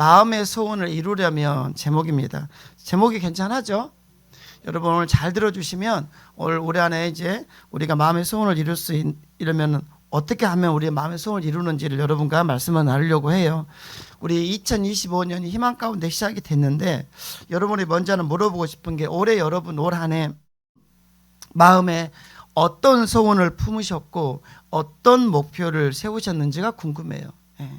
마음의 소원을 이루려면 제목입니다. 제목이 괜찮하죠? 여러분 오늘 잘 들어주시면 올해 안에 이제 우리가 마음의 소원을 이루려면 어떻게 하면 우리의 마음의 소원을 이루는지를 여러분과 말씀을 나누려고 해요. 우리 2025년이 희망 가운데 시작이 됐는데 여러분이 먼저는 물어보고 싶은 게 올해 여러분 올 한 해 마음에 어떤 소원을 품으셨고 어떤 목표를 세우셨는지가 궁금해요. 예.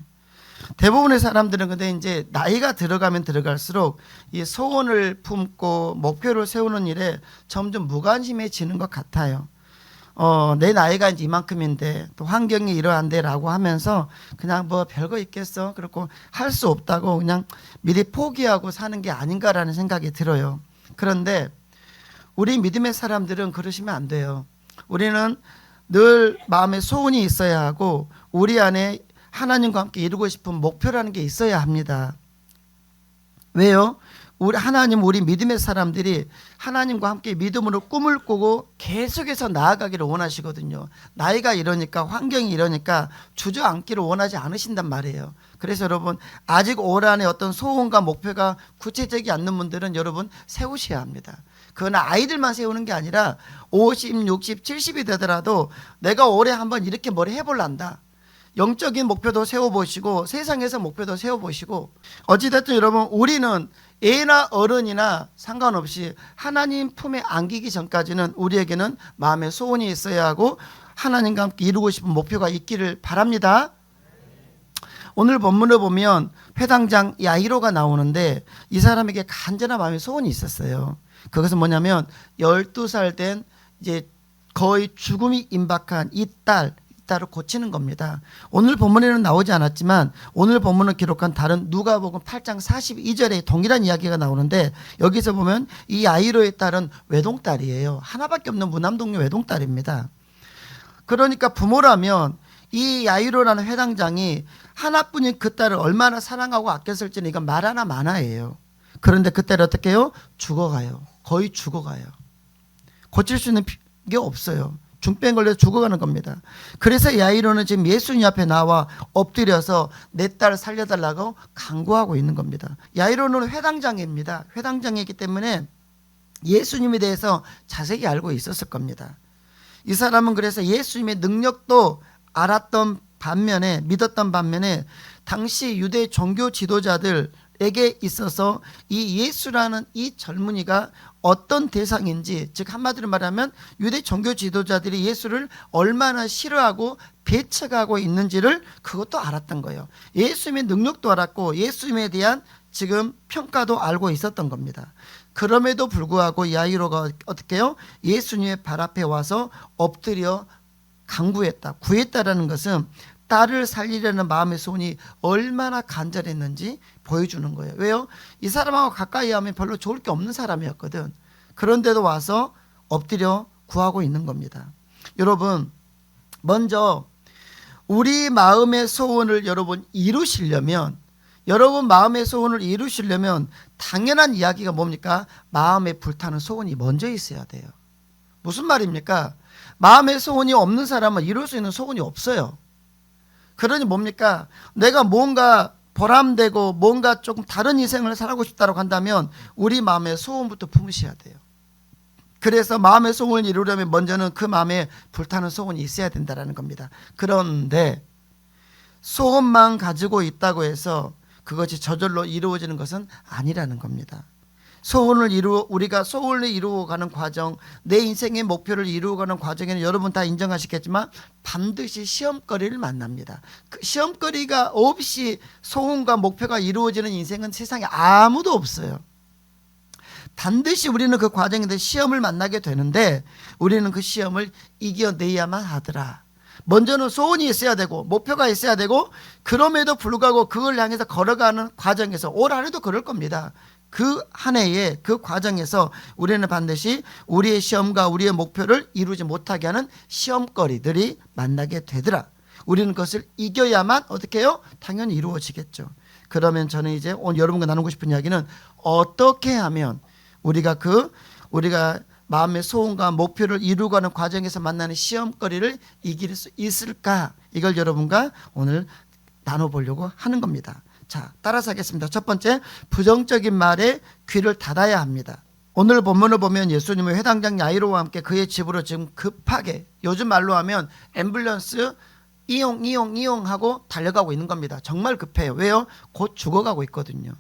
대부분의 사람들은 근데 이제 나이가 들어가면 들어갈수록 이 소원을 품고 목표를 세우는 일에 점점 무관심해지는 것 같아요. 내 나이가 이제 이만큼인데 또 환경이 이러한데라고 하면서 그냥 뭐 별거 있겠어 그렇고 할 수 없다고 그냥 미리 포기하고 사는 게 아닌가라는 생각이 들어요. 그런데 우리 믿음의 사람들은 그러시면 안 돼요. 우리는 늘 마음에 소원이 있어야 하고 우리 안에 하나님과 함께 이루고 싶은 목표라는 게 있어야 합니다. 왜요? 우리 믿음의 사람들이 하나님과 함께 믿음으로 꿈을 꾸고 계속해서 나아가기를 원하시거든요. 나이가 이러니까 환경이 이러니까 주저앉기를 원하지 않으신단 말이에요. 그래서 여러분 아직 올 한해 어떤 소원과 목표가 구체적이지 않는 분들은 여러분 세우셔야 합니다. 그건 아이들만 세우는 게 아니라 50, 60, 70이 되더라도 내가 올해 한번 이렇게 뭘 해볼란다. 영적인 목표도 세워보시고 세상에서 목표도 세워보시고 어찌됐든 여러분 우리는 애나 어른이나 상관없이 하나님 품에 안기기 전까지는 우리에게는 마음의 소원이 있어야 하고 하나님과 함께 이루고 싶은 목표가 있기를 바랍니다. 오늘 본문을 보면 회당장 야이로가 나오는데 이 사람에게 간절한 마음의 소원이 있었어요. 그것은 뭐냐면 12살 된 이제 거의 죽음이 임박한 이 딸을 고치는 겁니다. 오늘 본문에는 나오지 않았지만 오늘 본문을 기록한 다른 누가복음 8장 42절에 동일한 이야기가 나오는데 여기서 보면 이 야이로의 딸은 외동딸이에요. 하나밖에 없는 무남동녀 외동딸입니다. 그러니까 부모라면 이 야이로라는 회당장이 하나뿐인 그 딸을 얼마나 사랑하고 아꼈을지는 이건 말 하나 마나예요. 그런데 그 딸이 어떻게 해요? 죽어가요. 거의 죽어가요. 고칠 수 있는 게 없어요. 중병 걸려서 죽어가는 겁니다. 그래서 야이로는 지금 예수님 앞에 나와 엎드려서 내 딸 살려달라고 간구하고 있는 겁니다. 야이로는 회당장입니다. 회당장이기 때문에 예수님에 대해서 자세히 알고 있었을 겁니다. 이 사람은 그래서 예수님의 능력도 알았던 반면에 믿었던 반면에 당시 유대 종교 지도자들에게 있어서 이 예수라는 이 젊은이가 어떤 대상인지, 즉 한마디로 말하면 유대 종교 지도자들이 예수를 얼마나 싫어하고 배척하고 있는지를 그것도 알았던 거예요. 예수님의 능력도 알았고 예수님에 대한 지금 평가도 알고 있었던 겁니다. 그럼에도 불구하고 야이로가 어떻게 해요? 예수님의 발 앞에 와서 엎드려 간구했다. 구했다라는 것은 딸을 살리려는 마음의 소원이 얼마나 간절했는지 보여주는 거예요. 왜요? 이 사람하고 가까이 하면 별로 좋을 게 없는 사람이었거든. 그런데도 와서 엎드려 구하고 있는 겁니다. 여러분, 먼저 우리 마음의 소원을 여러분 이루시려면, 여러분 마음의 소원을 이루시려면 당연한 이야기가 뭡니까? 마음에 불타는 소원이 먼저 있어야 돼요. 무슨 말입니까? 마음의 소원이 없는 사람은 이룰 수 있는 소원이 없어요. 그러니 뭡니까? 내가 뭔가 보람되고 뭔가 조금 다른 인생을 살고 싶다고 한다면 우리 마음의 소원부터 품으셔야 돼요. 그래서 마음의 소원을 이루려면 먼저는 그 마음에 불타는 소원이 있어야 된다는 겁니다. 그런데 소원만 가지고 있다고 해서 그것이 저절로 이루어지는 것은 아니라는 겁니다. 우리가 소원을 이루어가는 과정, 내 인생의 목표를 이루어가는 과정에는 여러분 다 인정하시겠지만 반드시 시험거리를 만납니다. 그 시험거리가 없이 소원과 목표가 이루어지는 인생은 세상에 아무도 없어요. 반드시 우리는 그 과정에서 시험을 만나게 되는데 우리는 그 시험을 이겨내야만 하더라. 먼저는 소원이 있어야 되고 목표가 있어야 되고 그럼에도 불구하고 그걸 향해서 걸어가는 과정에서 올 한해도 그럴 겁니다. 그 한 해에 그 과정에서 우리는 반드시 우리의 시험과 우리의 목표를 이루지 못하게 하는 시험거리들이 만나게 되더라. 우리는 그것을 이겨야만 어떻게 해요? 당연히 이루어지겠죠. 그러면 저는 이제 오늘 여러분과 나누고 싶은 이야기는 어떻게 하면 우리가 마음의 소원과 목표를 이루어가는 과정에서 만나는 시험거리를 이길 수 있을까? 이걸 여러분과 오늘 나눠보려고 하는 겁니다. 자, 따라서 하겠습니다. 첫 번째, 부정적인 말에 귀를 닫아야 합니다. 오늘 본문을 보면 예수님은 회당장 야이로와 함께 그의 집으로 지금 급하게, 요즘 말로 하면 앰뷸런스 이용 하고 달려가고 있는 겁니다. 정말 급해요. 왜요? 곧 죽어가고 있거든요.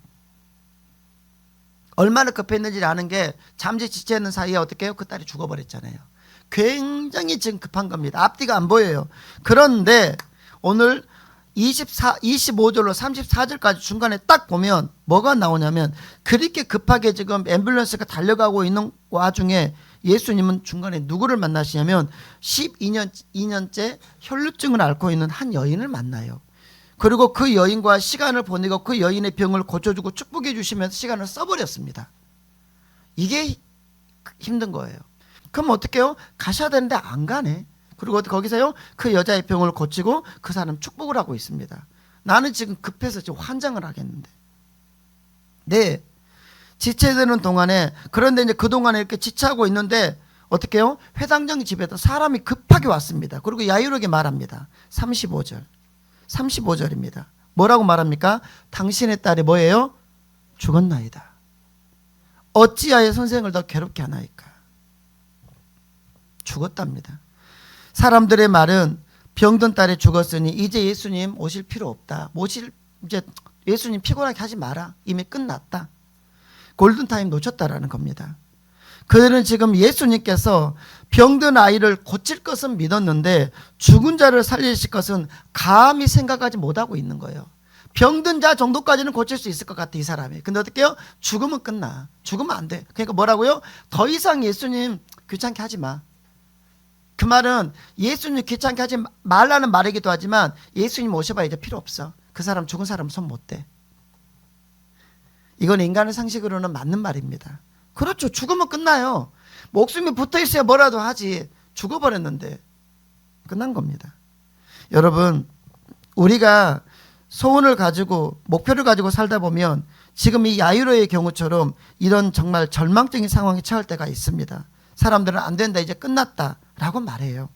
얼마나 급했는지 아는 게 잠재지체하는 사이에 어떻게 해요? 그 딸이 죽어버렸잖아요. 굉장히 지금 급한 겁니다. 앞뒤가 안 보여요. 그런데 오늘 25절로 34절까지 중간에 딱 보면 뭐가 나오냐면, 그렇게 급하게 지금 앰뷸런스가 달려가고 있는 와중에 예수님은 중간에 누구를 만나시냐면 12년째 혈루증을 앓고 있는 한 여인을 만나요. 그리고 그 여인과 시간을 보내고 그 여인의 병을 고쳐주고 축복해 주시면서 시간을 써버렸습니다. 이게 힘든 거예요. 그럼 어떻게 해요? 가셔야 되는데 안 가네. 그리고 거기서요, 그 여자의 병을 고치고 그 사람 축복을 하고 있습니다. 나는 지금 급해서 지금 환장을 하겠는데. 네, 지체되는 동안에, 그런데 이제 그동안에 이렇게 지체하고 있는데 어떻게 해요? 회당장 집에도 사람이 급하게 왔습니다. 그리고 야유르게 말합니다. 35절입니다. 뭐라고 말합니까? 당신의 딸이 뭐예요? 죽었나이다. 어찌하여 선생을 더 괴롭게 하나이까? 죽었답니다. 사람들의 말은 병든 딸이 죽었으니 이제 예수님 오실 필요 없다. 이제 예수님 피곤하게 하지 마라. 이미 끝났다. 골든타임 놓쳤다라는 겁니다. 그들은 지금 예수님께서 병든 아이를 고칠 것은 믿었는데 죽은 자를 살리실 것은 감히 생각하지 못하고 있는 거예요. 병든 자 정도까지는 고칠 수 있을 것 같아, 이 사람이. 근데 어떻게 해요? 죽으면 끝나. 죽으면 안 돼. 그러니까 뭐라고요? 더 이상 예수님 귀찮게 하지 마. 그 말은 예수님 귀찮게 하지 말라는 말이기도 하지만 예수님 오셔봐 이제 필요 없어. 그 사람, 죽은 사람 손 못 대. 이건 인간의 상식으로는 맞는 말입니다. 그렇죠. 죽으면 끝나요. 목숨이 붙어있어야 뭐라도 하지. 죽어버렸는데 끝난 겁니다. 여러분, 우리가 소원을 가지고 목표를 가지고 살다 보면 지금 이 야이로의 경우처럼 이런 정말 절망적인 상황에 처할 때가 있습니다. 사람들은 안 된다, 이제 끝났다 라고 말해요.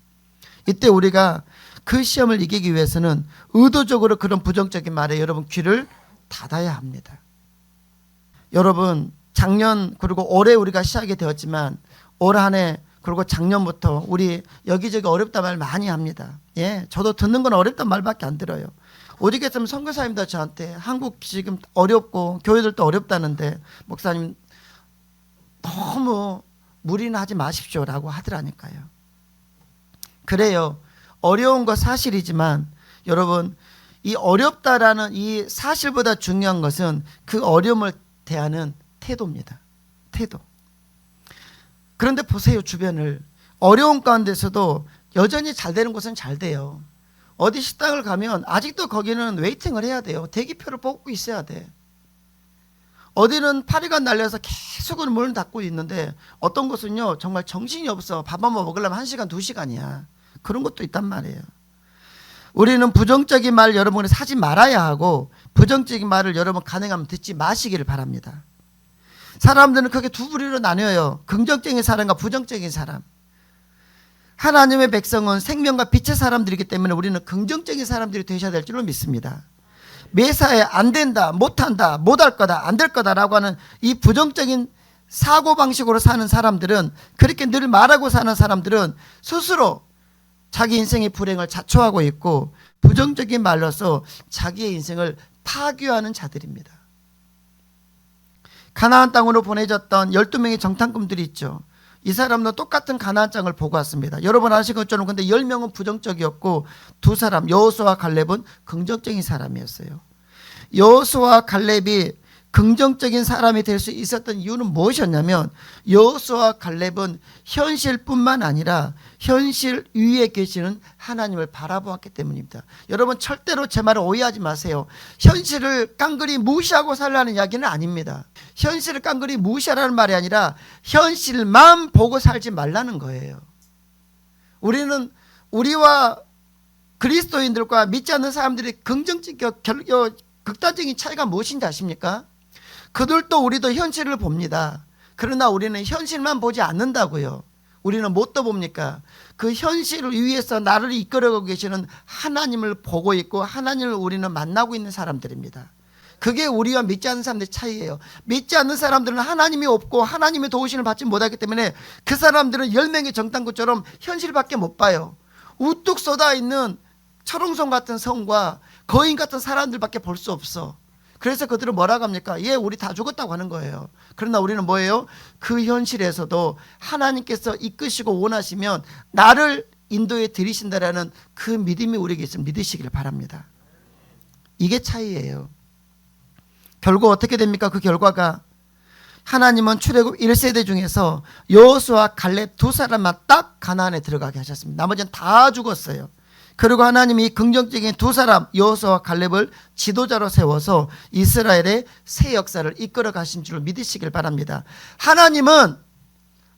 이때 우리가 그 시험을 이기기 위해서는 의도적으로 그런 부정적인 말에 여러분 귀를 닫아야 합니다. 여러분, 작년 그리고 올해 우리가 시작이 되었지만 올 한 해 그리고 작년부터 우리 여기저기 어렵다 말 많이 합니다. 예, 저도 듣는 건 어렵단 말밖에 안 들어요. 오죽했으면 선교사님도 저한테 한국 지금 어렵고 교회들도 어렵다는데 목사님 너무 무리는 하지 마십시오라고 하더라니까요. 그래요. 어려운 거 사실이지만 여러분, 이 어렵다라는 이 사실보다 중요한 것은 그 어려움을 대하는 태도입니다. 태도. 그런데 보세요, 주변을. 어려운 가운데서도 여전히 잘 되는 곳은 잘 돼요. 어디 식당을 가면 아직도 거기는 웨이팅을 해야 돼요. 대기표를 뽑고 있어야 돼. 어디는 파리가 날려서 계속 문을 닫고 있는데 어떤 곳은요 정말 정신이 없어. 밥 한번 먹으려면 1시간 2시간이야. 그런 것도 있단 말이에요. 우리는 부정적인 말 여러분이 하지 말아야 하고 부정적인 말을 여러분 가능하면 듣지 마시기를 바랍니다. 사람들은 크게 두 부류로 나뉘어요. 긍정적인 사람과 부정적인 사람. 하나님의 백성은 생명과 빛의 사람들이기 때문에 우리는 긍정적인 사람들이 되셔야 될 줄로 믿습니다. 매사에 안 된다, 못한다, 못할 거다, 안 될 거다라고 하는 이 부정적인 사고방식으로 사는 사람들은, 그렇게 늘 말하고 사는 사람들은 스스로 자기 인생의 불행을 자초하고 있고 부정적인 말로서 자기의 인생을 파괴하는 자들입니다. 가나안 땅으로 보내졌던 12명의 정탐꾼들이 있죠. 이 사람도 똑같은 가나안 땅을 보고 왔습니다. 여러분 아시는 것처럼 근데 10명은 부정적이었고 두 사람 여호수아와 갈렙은 긍정적인 사람이었어요. 여호수아와 갈렙이 긍정적인 사람이 될 수 있었던 이유는 무엇이었냐면 여호수아와 갈렙은 현실뿐만 아니라 현실 위에 계시는 하나님을 바라보았기 때문입니다. 여러분 절대로 제 말을 오해하지 마세요. 현실을 깡그리 무시하고 살라는 이야기는 아닙니다. 현실을 깡그리 무시하라는 말이 아니라 현실만 보고 살지 말라는 거예요. 우리는 우리와 그리스도인들과 믿지 않는 사람들이 극단적인 차이가 무엇인지 아십니까? 그들도 우리도 현실을 봅니다. 그러나 우리는 현실만 보지 않는다고요. 우리는 뭐 또 봅니까? 그 현실을 위해서 나를 이끌어가고 계시는 하나님을 보고 있고 하나님을 우리는 만나고 있는 사람들입니다. 그게 우리와 믿지 않는 사람들의 차이예요. 믿지 않는 사람들은 하나님이 없고 하나님의 도우심을 받지 못하기 때문에 그 사람들은 10명의 정탐꾼처럼 현실밖에 못 봐요. 우뚝 쏟아있는 철옹성 같은 성과 거인 같은 사람들밖에 볼 수 없어. 그래서 그들은 뭐라고 합니까? 예, 우리 다 죽었다고 하는 거예요. 그러나 우리는 뭐예요? 그 현실에서도 하나님께서 이끄시고 원하시면 나를 인도에 들이신다라는 그 믿음이 우리에게 있으면 믿으시기를 바랍니다. 이게 차이예요. 결국 어떻게 됩니까? 그 결과가 하나님은 출애굽 1세대 중에서 여호수아 갈렙 두 사람만 딱 가나안에 들어가게 하셨습니다. 나머지는 다 죽었어요. 그리고 하나님이 긍정적인 두 사람 여호수아와 갈렙을 지도자로 세워서 이스라엘의 새 역사를 이끌어 가신 줄 믿으시길 바랍니다. 하나님은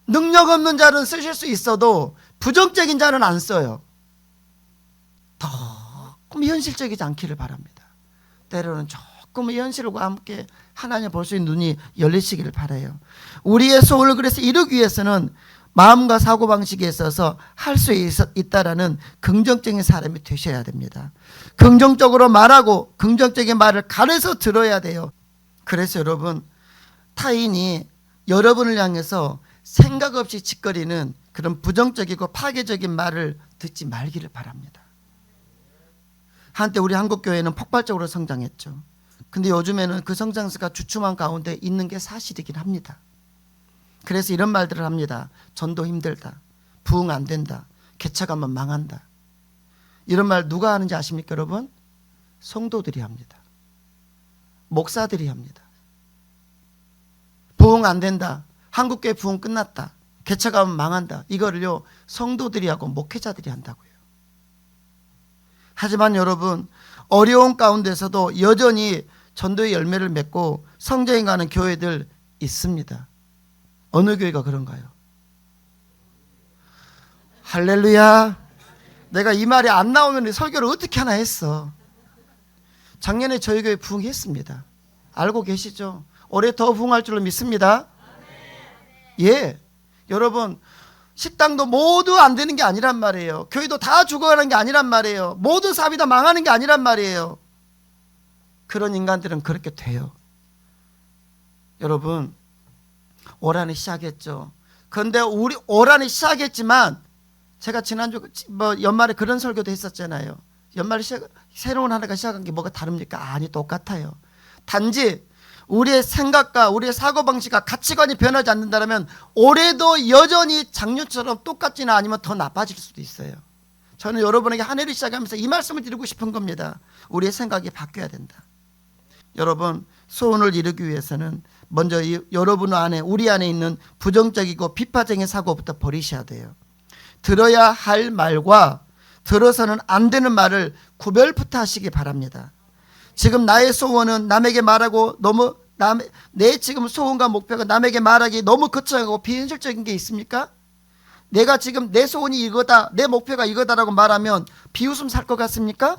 능력 없는 자는 쓰실 수 있어도 부정적인 자는 안 써요. 조금 현실적이지 않기를 바랍니다. 때로는 조금 현실과 함께 하나님 볼 수 있는 눈이 열리시기를 바라요. 우리의 소원을 그래서 이루기 위해서는 마음과 사고방식에 있어서 할 수 있다라는 긍정적인 사람이 되셔야 됩니다. 긍정적으로 말하고 긍정적인 말을 가려서 들어야 돼요. 그래서 여러분, 타인이 여러분을 향해서 생각 없이 짓거리는 그런 부정적이고 파괴적인 말을 듣지 말기를 바랍니다. 한때 우리 한국교회는 폭발적으로 성장했죠. 근데 요즘에는 그 성장세가 주춤한 가운데 있는 게 사실이긴 합니다. 그래서 이런 말들을 합니다. 전도 힘들다. 부흥 안 된다. 개척하면 망한다. 이런 말 누가 하는지 아십니까, 여러분? 성도들이 합니다. 목사들이 합니다. 부흥 안 된다. 한국교회 부흥 끝났다. 개척하면 망한다. 이거를요, 성도들이 하고 목회자들이 한다고요. 하지만 여러분, 어려운 가운데서도 여전히 전도의 열매를 맺고 성장해 가는 교회들 있습니다. 어느 교회가 그런가요? 할렐루야. 내가 이 말이 안 나오면 설교를 어떻게 하나 했어. 작년에 저희 교회 부흥했습니다. 알고 계시죠? 올해 더 부흥할 줄로 믿습니다. 예, 여러분, 식당도 모두 안 되는 게 아니란 말이에요. 교회도 다 죽어가는 게 아니란 말이에요. 모든 사업이 다 망하는 게 아니란 말이에요. 그런 인간들은 그렇게 돼요. 여러분, 올 한해 시작했죠. 그런데 우리 올 한해 시작했지만 제가 지난주 연말에 그런 설교도 했었잖아요. 연말에 새로운 한 해가 시작한 게 뭐가 다릅니까? 아니, 똑같아요. 단지 우리의 생각과 우리의 사고방식과 가치관이 변하지 않는다면 올해도 여전히 작년처럼 똑같지는 아니면 더 나빠질 수도 있어요. 저는 여러분에게 한 해를 시작하면서 이 말씀을 드리고 싶은 겁니다. 우리의 생각이 바뀌어야 된다. 여러분, 소원을 이루기 위해서는 먼저 여러분 안에, 우리 안에 있는 부정적이고 비파적인 사고부터 버리셔야 돼요. 들어야 할 말과 들어서는 안 되는 말을 구별부터 하시기 바랍니다. 지금 나의 소원은 남에게 말하고 내 지금 소원과 목표가 남에게 말하기 너무 거창하고 비현실적인 게 있습니까? 내가 지금 내 소원이 이거다, 내 목표가 이거다라고 말하면 비웃음 살 것 같습니까?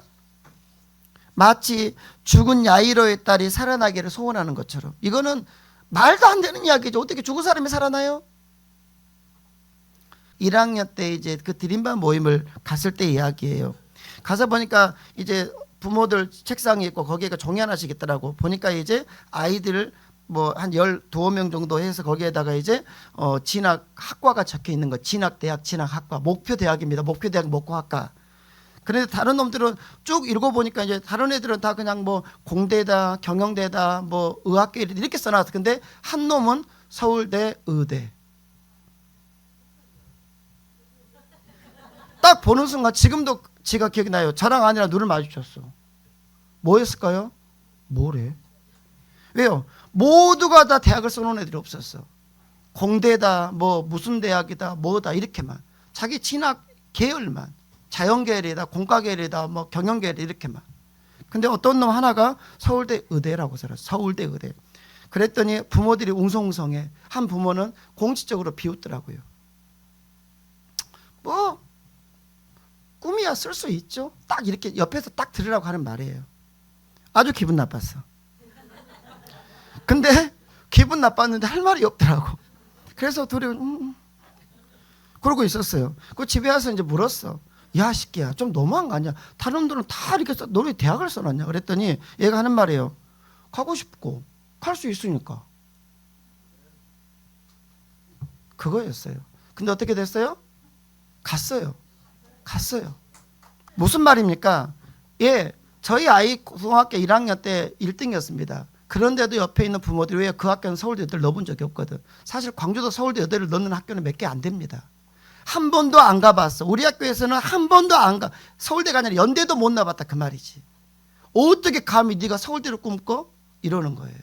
마치 죽은 야이로의 딸이 살아나기를 소원하는 것처럼. 이거는 말도 안 되는 이야기죠. 어떻게 죽은 사람이 살아나요? 1학년 때 이제 그 드림반 모임을 갔을 때 이야기예요. 가서 보니까 이제 부모들 책상이 있고 거기에 종이 하나씩 있더라고. 보니까 이제 아이들 뭐 한 12명 정도 해서 거기에다가 이제 진학 학과가 적혀 있는 거. 진학대학, 진학학과. 목표대학입니다. 목표대학 목고학과. 그런데 다른 놈들은 쭉 읽어보니까 이제 다른 애들은 다 그냥 뭐 공대다, 경영대다, 뭐 의학계 이렇게 써놨어. 근데 한 놈은 서울대 의대. 딱 보는 순간 지금도 제가 기억이 나요. 저랑 아니라 눈을 마주쳤어. 뭐였을까요? 뭐래? 왜요? 모두가 다 대학을 써놓은 애들이 없었어. 공대다, 뭐 무슨 대학이다, 뭐다 이렇게만. 자기 진학 계열만. 자연계열이다, 공과계열이다, 뭐 경영계열 이렇게만. 근데 어떤 놈 하나가 서울대 의대라고 살았어. 서울대 의대. 그랬더니 부모들이 웅성웅성해. 한 부모는 공식적으로 비웃더라고요. 뭐 꿈이야 쓸 수 있죠. 딱 이렇게 옆에서 딱 들으라고 하는 말이에요. 아주 기분 나빴어. 근데 기분 나빴는데 할 말이 없더라고. 그래서 둘이 그러고 있었어요. 그 집에 와서 이제 물었어. 야, 새끼야, 좀 너무한 거 아니야? 다른 놈들은 다 이렇게 써. 너 왜 대학을 써놨냐? 그랬더니 얘가 하는 말이에요. 가고 싶고 갈 수 있으니까. 그거였어요. 근데 어떻게 됐어요? 갔어요. 무슨 말입니까? 예, 저희 아이 고등학교 1학년 때 1등이었습니다. 그런데도 옆에 있는 부모들이 왜 그 학교는 서울대 여대를 넣어본 적이 없거든. 사실 광주도 서울대 여대를 넣는 학교는 몇 개 안 됩니다. 한 번도 안 가봤어. 우리 학교에서는 한 번도 안 가. 서울대가 아니라 연대도 못 나봤다 그 말이지. 어떻게 감히 네가 서울대를 꿈꿔? 이러는 거예요.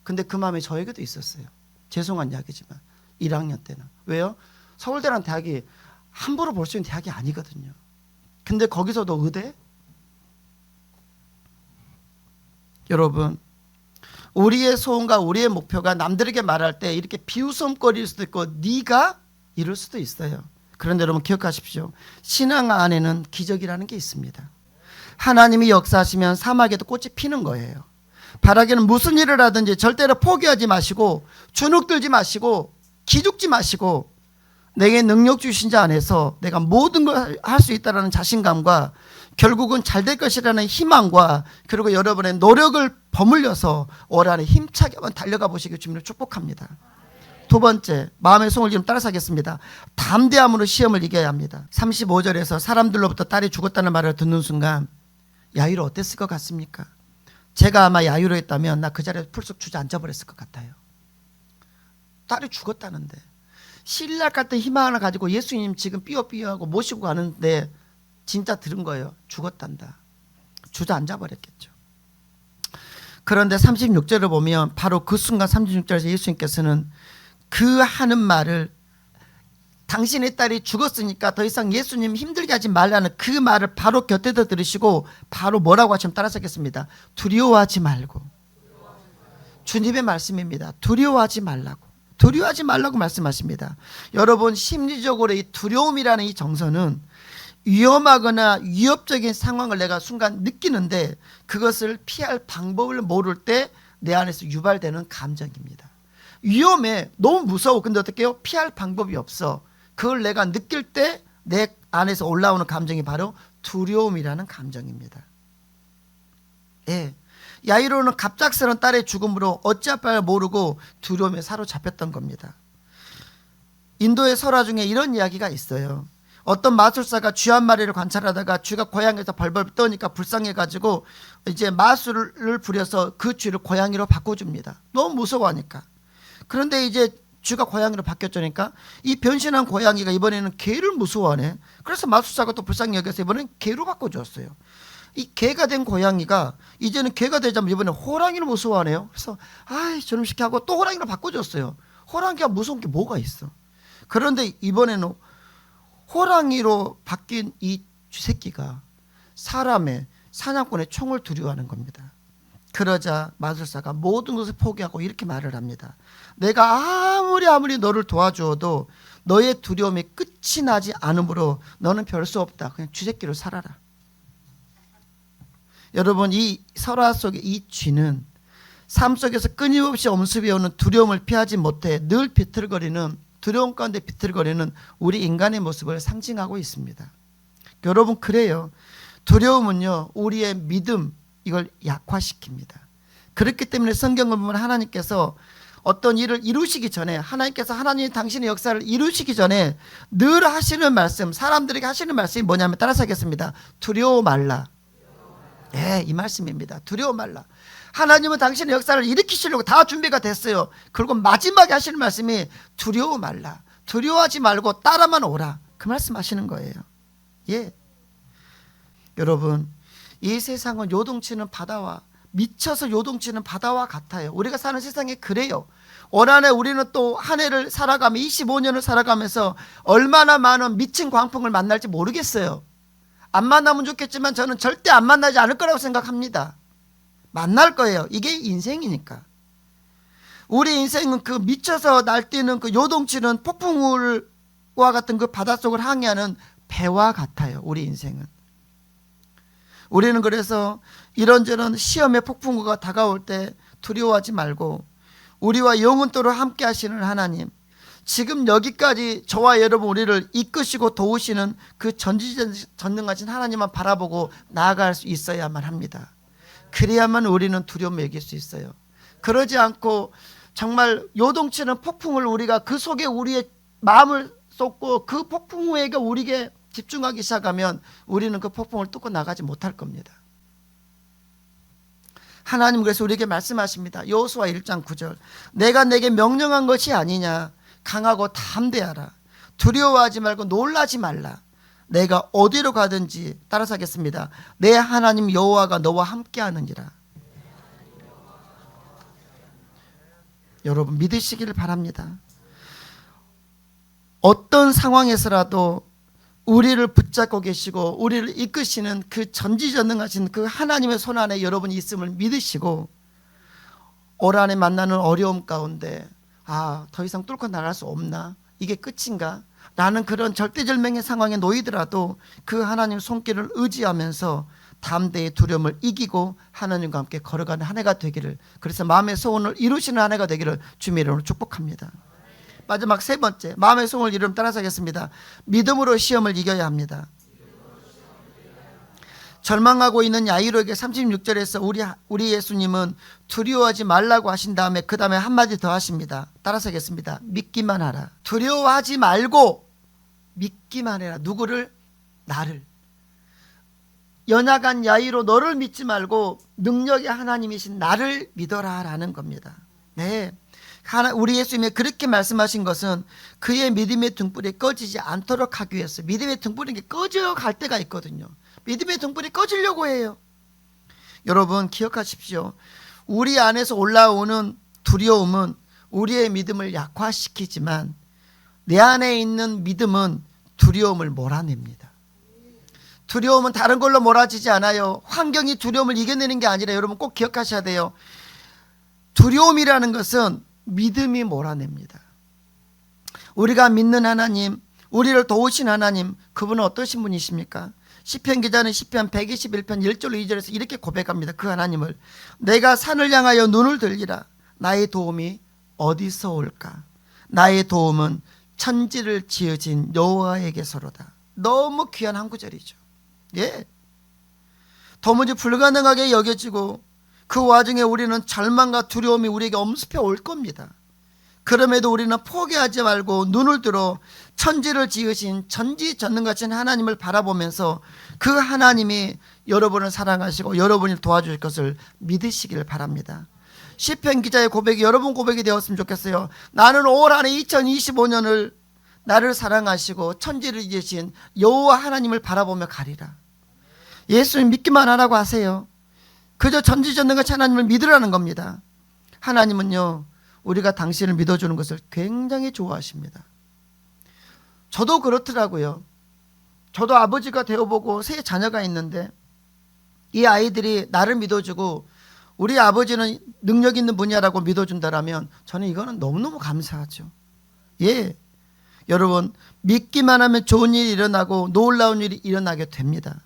근데 그 마음이 저에게도 있었어요. 죄송한 이야기지만 1학년 때는. 왜요? 서울대라는 대학이 함부로 볼 수 있는 대학이 아니거든요. 근데 거기서도 의대? 여러분, 우리의 소원과 우리의 목표가 남들에게 말할 때 이렇게 비웃음거릴 수도 있고 네가 이럴 수도 있어요. 그런데 여러분 기억하십시오. 신앙 안에는 기적이라는 게 있습니다. 하나님이 역사하시면 사막에도 꽃이 피는 거예요. 바라기는 무슨 일을 하든지 절대로 포기하지 마시고 주눅들지 마시고 기죽지 마시고 내게 능력 주신 자 안에서 내가 모든 걸 할 수 있다는 자신감과 결국은 잘 될 것이라는 희망과 그리고 여러분의 노력을 버물려서 올 한해 힘차게 한번 달려가 보시길 주님을 축복합니다. 두 번째, 마음의 소원을 지금 따라서 하겠습니다. 담대함으로 시험을 이겨야 합니다. 35절에서 사람들로부터 딸이 죽었다는 말을 듣는 순간 야유로 어땠을 것 같습니까? 제가 아마 야유로 했다면 나 그 자리에 풀썩 주저앉아 버렸을 것 같아요. 딸이 죽었다는데 신락 같은 희망을 가지고 예수님 지금 삐어삐어하고 모시고 가는데 진짜 들은 거예요. 죽었단다. 주저앉아 버렸겠죠. 그런데 36절을 보면 바로 그 순간 36절에서 예수님께서는 그 하는 말을 당신의 딸이 죽었으니까 더 이상 예수님 힘들게 하지 말라는 그 말을 바로 곁에서 들으시고 바로 뭐라고 하시면 따라서 하겠습니다. 두려워하지 말고. 주님의 말씀입니다. 두려워하지 말라고 말씀하십니다. 여러분 심리적으로 이 두려움이라는 이 정서는 위험하거나 위협적인 상황을 내가 순간 느끼는데 그것을 피할 방법을 모를 때 내 안에서 유발되는 감정입니다. 위험해. 너무 무서워. 근데 어떻게 해요? 피할 방법이 없어. 그걸 내가 느낄 때 내 안에서 올라오는 감정이 바로 두려움이라는 감정입니다. 예. 야이로는 갑작스러운 딸의 죽음으로 어찌할 바를 모르고 두려움에 사로잡혔던 겁니다. 인도의 설화 중에 이런 이야기가 있어요. 어떤 마술사가 쥐 한 마리를 관찰하다가 쥐가 고양이에서 벌벌 떠니까 불쌍해가지고 이제 마술을 부려서 그 쥐를 고양이로 바꿔줍니다. 너무 무서워하니까. 그런데 이제 쥐가 고양이로 바뀌었으니까 이 변신한 고양이가 이번에는 개를 무서워하네. 그래서 마술사가 또 불쌍히 여겨서 이번엔 개로 바꿔줬어요. 이 개가 된 고양이가 이제는 개가 되자면 이번에 호랑이를 무서워하네요. 그래서 아이 저놈 시키 하고 또 호랑이로 바꿔줬어요. 호랑이가 무서운 게 뭐가 있어. 그런데 이번에는 호랑이로 바뀐 이 쥐새끼가 사람의 사냥꾼의 총을 두려워하는 겁니다. 그러자 마술사가 모든 것을 포기하고 이렇게 말을 합니다. 내가 아무리 너를 도와주어도 너의 두려움이 끝이 나지 않으므로 너는 별 수 없다. 그냥 쥐새끼로 살아라. 여러분 이 설화 속의 이 쥐는 삶 속에서 끊임없이 엄습해오는 두려움을 피하지 못해 늘 비틀거리는 두려움 가운데 비틀거리는 우리 인간의 모습을 상징하고 있습니다. 여러분 그래요. 두려움은요 우리의 믿음 이걸 약화시킵니다. 그렇기 때문에 성경을 보면 하나님께서 어떤 일을 이루시기 전에 하나님이 당신의 역사를 이루시기 전에 늘 하시는 말씀 사람들에게 하시는 말씀이 뭐냐면 따라서 하겠습니다. 두려워 말라. 네, 이 말씀입니다. 두려워 말라. 하나님은 당신의 역사를 일으키시려고 다 준비가 됐어요. 그리고 마지막에 하시는 말씀이 두려워 말라. 두려워하지 말고 따라만 오라. 그 말씀 하시는 거예요. 예. 여러분 이 세상은 요동치는 바다와 미쳐서 요동치는 바다와 같아요. 우리가 사는 세상에 그래요. 올 한해 우리는 또 한 해를 살아가며 25년을 살아가면서 얼마나 많은 미친 광풍을 만날지 모르겠어요. 안 만나면 좋겠지만 저는 절대 안 만나지 않을 거라고 생각합니다. 만날 거예요. 이게 인생이니까. 우리 인생은 그 미쳐서 날뛰는 그 요동치는 폭풍우와 같은 그 바닷속을 항해하는 배와 같아요. 우리 인생은. 우리는 그래서 이런저런 시험의 폭풍우가 다가올 때 두려워하지 말고 우리와 영원토록 함께 하시는 하나님, 지금 여기까지 저와 여러분 우리를 이끄시고 도우시는 그 전지전능하신 하나님만 바라보고 나아갈 수 있어야만 합니다. 그래야만 우리는 두려움을 이길 수 있어요. 그러지 않고 정말 요동치는 폭풍을 우리가 그 속에 우리의 마음을 쏟고 그 폭풍 후에 우리에게 집중하기 시작하면 우리는 그 폭풍을 뚫고 나가지 못할 겁니다. 하나님 그래서 우리에게 말씀하십니다. 여호수아 1장 9절 내가 내게 명령한 것이 아니냐. 강하고 담대하라. 두려워하지 말고 놀라지 말라. 내가 어디로 가든지 따라서 하겠습니다. 내 하나님 여호와가 너와 함께하느니라. 여러분 믿으시기를 바랍니다. 어떤 상황에서라도 우리를 붙잡고 계시고 우리를 이끄시는 그 전지전능하신 그 하나님의 손 안에 여러분이 있음을 믿으시고 올 한해 만나는 어려움 가운데 더 이상 뚫고 나갈 수 없나? 이게 끝인가? 라는 그런 절대절명의 상황에 놓이더라도 그 하나님 손길을 의지하면서 담대히 두려움을 이기고 하나님과 함께 걸어가는 한 해가 되기를, 그래서 마음의 소원을 이루시는 한 해가 되기를 주님의 이름으로 축복합니다. 마지막 세 번째, 마음의 소원을 이루면 따라서 하겠습니다. 믿음으로 시험을 이겨야 합니다. 절망하고 있는 야이로에게 36절에서 우리 예수님은 두려워하지 말라고 하신 다음에 그 다음에 한마디 더 하십니다. 따라서 하겠습니다. 믿기만 하라. 두려워하지 말고 믿기만 해라. 누구를? 나를. 연약한 야이로 너를 믿지 말고 능력의 하나님이신 나를 믿어라 라는 겁니다. 네, 우리 예수님이 그렇게 말씀하신 것은 그의 믿음의 등불이 꺼지지 않도록 하기 위해서. 믿음의 등불이 꺼져갈 때가 있거든요. 믿음의 등불이 꺼지려고 해요. 여러분 기억하십시오. 우리 안에서 올라오는 두려움은 우리의 믿음을 약화시키지만 내 안에 있는 믿음은 두려움을 몰아냅니다. 두려움은 다른 걸로 몰아지지 않아요. 환경이 두려움을 이겨내는 게 아니라 여러분 꼭 기억하셔야 돼요. 두려움이라는 것은 믿음이 몰아냅니다. 우리가 믿는 하나님, 우리를 도우신 하나님, 그분은 어떠신 분이십니까? 시편 기자는 시편 121편 1절로 2절에서 이렇게 고백합니다. 그 하나님을 내가 산을 향하여 눈을 들리라. 나의 도움이 어디서 올까? 나의 도움은 천지를 지으신 여호와에게서로다. 너무 귀한 한 구절이죠. 예, 도무지 불가능하게 여겨지고 그 와중에 우리는 절망과 두려움이 우리에게 엄습해 올 겁니다. 그럼에도 우리는 포기하지 말고 눈을 들어 천지를 지으신 전지전능하신 하나님을 바라보면서 그 하나님이 여러분을 사랑하시고 여러분을 도와줄 것을 믿으시길 바랍니다. 시편 기자의 고백이 여러분 고백이 되었으면 좋겠어요. 나는 올 한해 2025년을 나를 사랑하시고 천지를 지으신 여호와 하나님을 바라보며 가리라. 예수님 믿기만 하라고 하세요. 그저 전지전능하신 하나님을 믿으라는 겁니다. 하나님은요, 우리가 당신을 믿어주는 것을 굉장히 좋아하십니다. 저도 그렇더라고요. 저도 아버지가 되어보고 세 자녀가 있는데 이 아이들이 나를 믿어주고 우리 아버지는 능력 있는 분야라고 믿어준다라면 저는 이거는 너무너무 감사하죠. 예, 여러분 믿기만 하면 좋은 일이 일어나고 놀라운 일이 일어나게 됩니다.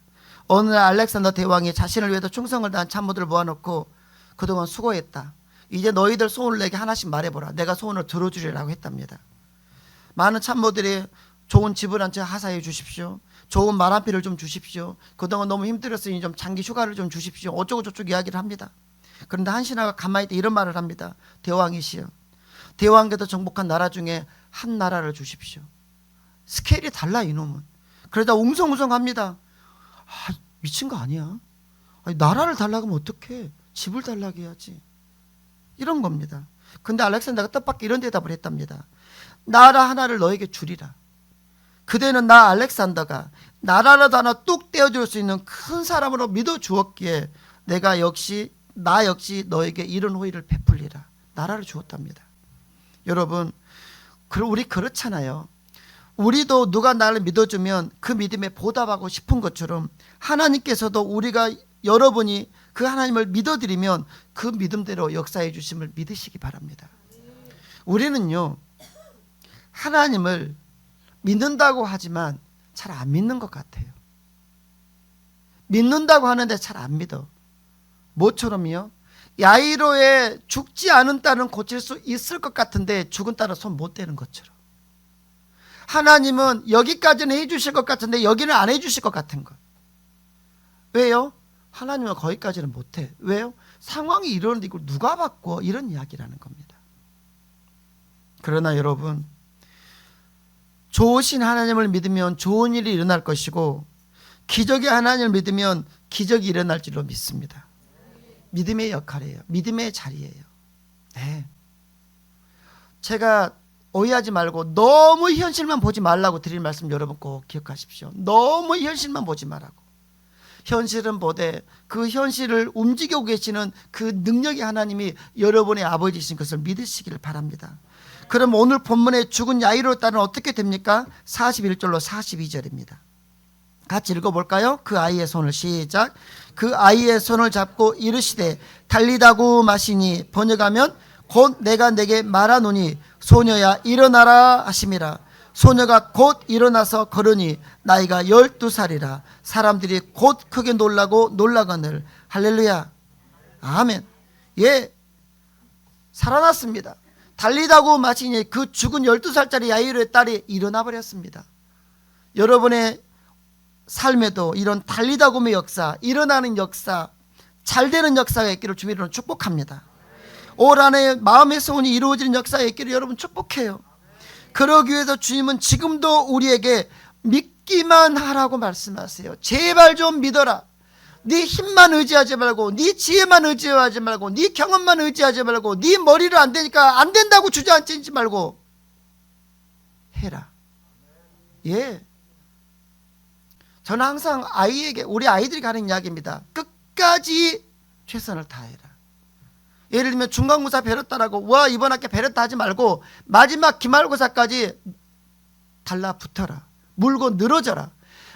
어느 날 알렉산더 대왕이 자신을 위해서 충성을 다한 참모들을 모아놓고 그동안 수고했다. 이제 너희들 소원을 내게 하나씩 말해보라. 내가 소원을 들어주리라고 했답니다. 많은 참모들이 좋은 집을 한 채 하사해 주십시오. 좋은 말 한 피를 좀 주십시오. 그동안 너무 힘들었으니 좀 장기 휴가를 좀 주십시오. 어쩌고 저쩌고 이야기를 합니다. 그런데 한 신하가 가만히 있다 이런 말을 합니다. 대왕이시여, 대왕께서 정복한 나라 중에 한 나라를 주십시오. 스케일이 달라 이놈은. 그러다 웅성웅성합니다. 미친 거 아니야? 아니, 나라를 달라고 하면 어떡해? 집을 달라고 해야지. 이런 겁니다. 근데 알렉산더가 뜻밖의 이런 대답을 했답니다. 나라 하나를 너에게 주리라. 그대는 나 알렉산더가 나라라도 하나 뚝 떼어줄 수 있는 큰 사람으로 믿어주었기에 나 역시 너에게 이런 호의를 베풀리라. 나라를 주었답니다. 여러분, 우리 그렇잖아요. 우리도 누가 나를 믿어주면 그 믿음에 보답하고 싶은 것처럼 하나님께서도 여러분이 그 하나님을 믿어드리면 그 믿음대로 역사해 주심을 믿으시기 바랍니다. 우리는요, 하나님을 믿는다고 하지만 잘 안 믿는 것 같아요. 믿는다고 하는데 잘 안 믿어. 뭐처럼요? 야이로의 죽지 않은 딸은 고칠 수 있을 것 같은데 죽은 딸은 손 못 대는 것처럼. 하나님은 여기까지는 해주실 것 같은데 여기는 안 해주실 것 같은 것. 왜요? 하나님은 거기까지는 못해. 왜요? 상황이 이러는데 이걸 누가 바꿔? 이런 이야기라는 겁니다. 그러나 여러분, 좋으신 하나님을 믿으면 좋은 일이 일어날 것이고 기적의 하나님을 믿으면 기적이 일어날 줄로 믿습니다. 믿음의 역할이에요. 믿음의 자리예요. 네. 제가 오해하지 말고 너무 현실만 보지 말라고 드릴 말씀 여러분 꼭 기억하십시오. 너무 현실만 보지 말라고. 현실은 보되 그 현실을 움직이고 계시는 그 능력의 하나님이 여러분의 아버지이신 것을 믿으시기를 바랍니다. 그럼 오늘 본문의 죽은 야이로의 딸은 어떻게 됩니까? 41절로 42절입니다. 같이 읽어볼까요? 그 아이의 손을 시작. 그 아이의 손을 잡고 이르시되 달리다고 마시니 번역하면 곧 내가 내게 말하노니 소녀야 일어나라 하심이라. 소녀가 곧 일어나서 걸으니 나이가 12살이라. 사람들이 곧 크게 놀라고 놀라거늘. 할렐루야. 아멘. 예, 살아났습니다. 달리다고 마시니 그 죽은 12살짜리 야이로의 딸이 일어나 버렸습니다. 여러분의 삶에도 이런 달리다고의 역사, 일어나는 역사, 잘되는 역사가 있기를 주님으로 축복합니다. 올 한해 마음의 소원이 이루어지는 역사가 있기를 여러분 축복해요. 그러기 위해서 주님은 지금도 우리에게 믿기만 하라고 말씀하세요. 제발 좀 믿어라. 네 힘만 의지하지 말고, 네 지혜만 의지하지 말고, 네 경험만 의지하지 말고, 네 머리로 안 되니까 안 된다고 주저앉지 말고 해라. 예. 저는 항상 우리 아이들이 가는 이야기입니다. 끝까지 최선을 다해라. 예를 들면 중간고사 배렸다라고 와 이번 학기 배렸다 하지 말고 마지막 기말고사까지 달라붙어라. 물고 늘어져라.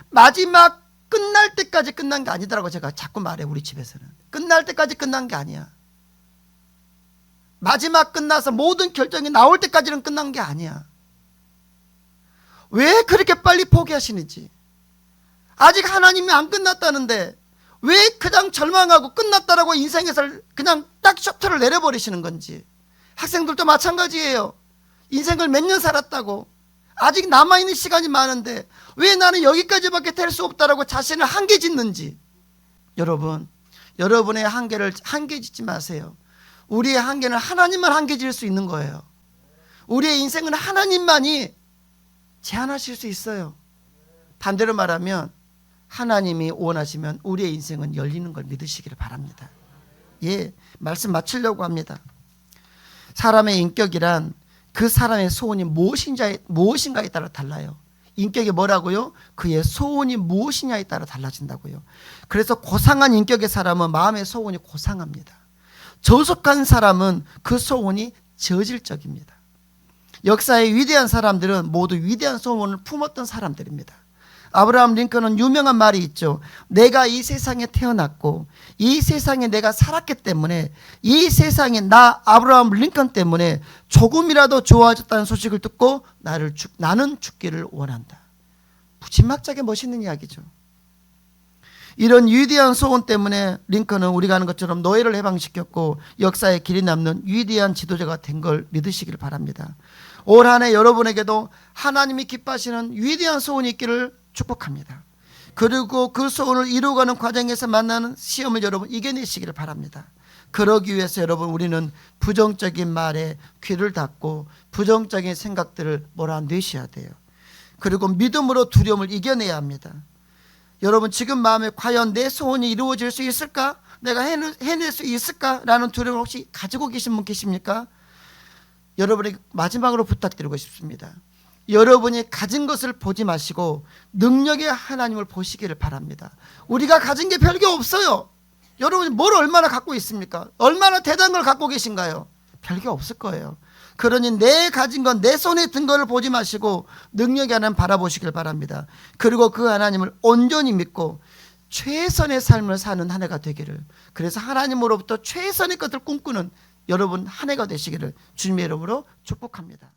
마지막 끝날 때까지 끝난 게 아니더라고. 제가 자꾸 말해. 우리 집에서는 끝날 때까지 끝난 게 아니야. 마지막 끝나서 모든 결정이 나올 때까지는 끝난 게 아니야. 왜 그렇게 빨리 포기하시는지, 아직 하나님이 안 끝났다는데 왜 그냥 절망하고 끝났다라고 인생에서 그냥 딱 셔터를 내려버리시는 건지. 학생들도 마찬가지예요. 인생을 몇 년 살았다고 아직 남아있는 시간이 많은데 왜 나는 여기까지밖에 될 수 없다라고 자신을 한계 짓는지. 여러분, 여러분의 한계를 한계 짓지 마세요. 우리의 한계는 하나님만 한계 질 수 있는 거예요. 우리의 인생은 하나님만이 제한하실 수 있어요. 반대로 말하면 하나님이 원하시면 우리의 인생은 열리는 걸 믿으시기를 바랍니다. 예, 말씀 마치려고 합니다. 사람의 인격이란 그 사람의 소원이 무엇인가에 따라 달라요. 인격이 뭐라고요? 그의 소원이 무엇이냐에 따라 달라진다고요. 그래서 고상한 인격의 사람은 마음의 소원이 고상합니다. 저속한 사람은 그 소원이 저질적입니다. 역사의 위대한 사람들은 모두 위대한 소원을 품었던 사람들입니다. 아브라함 링컨은 유명한 말이 있죠. 내가 이 세상에 태어났고 이 세상에 내가 살았기 때문에 이 세상에 나 아브라함 링컨 때문에 조금이라도 좋아졌다는 소식을 듣고 나는 죽기를 원한다. 무지막지하게 멋있는 이야기죠. 이런 위대한 소원 때문에 링컨은 우리가 아는 것처럼 노예를 해방시켰고 역사에 길이 남는 위대한 지도자가 된 걸 믿으시길 바랍니다. 올 한 해 여러분에게도 하나님이 기뻐하시는 위대한 소원이 있기를 축복합니다. 그리고 그 소원을 이루어가는 과정에서 만나는 시험을 여러분 이겨내시기를 바랍니다. 그러기 위해서 여러분 우리는 부정적인 말에 귀를 닫고 부정적인 생각들을 몰아내셔야 돼요. 그리고 믿음으로 두려움을 이겨내야 합니다. 여러분 지금 마음에 과연 내 소원이 이루어질 수 있을까? 내가 해낼 수 있을까? 라는 두려움을 혹시 가지고 계신 분 계십니까? 여러분에게 마지막으로 부탁드리고 싶습니다. 여러분이 가진 것을 보지 마시고 능력의 하나님을 보시기를 바랍니다. 우리가 가진 게 별게 없어요. 여러분이 뭘 얼마나 갖고 있습니까? 얼마나 대단한 걸 갖고 계신가요? 별게 없을 거예요. 그러니 내 가진 건 내 손에 든 것을 보지 마시고 능력의 하나님 바라보시길 바랍니다. 그리고 그 하나님을 온전히 믿고 최선의 삶을 사는 한 해가 되기를, 그래서 하나님으로부터 최선의 것을 꿈꾸는 여러분 한 해가 되시기를 주님의 이름으로 축복합니다.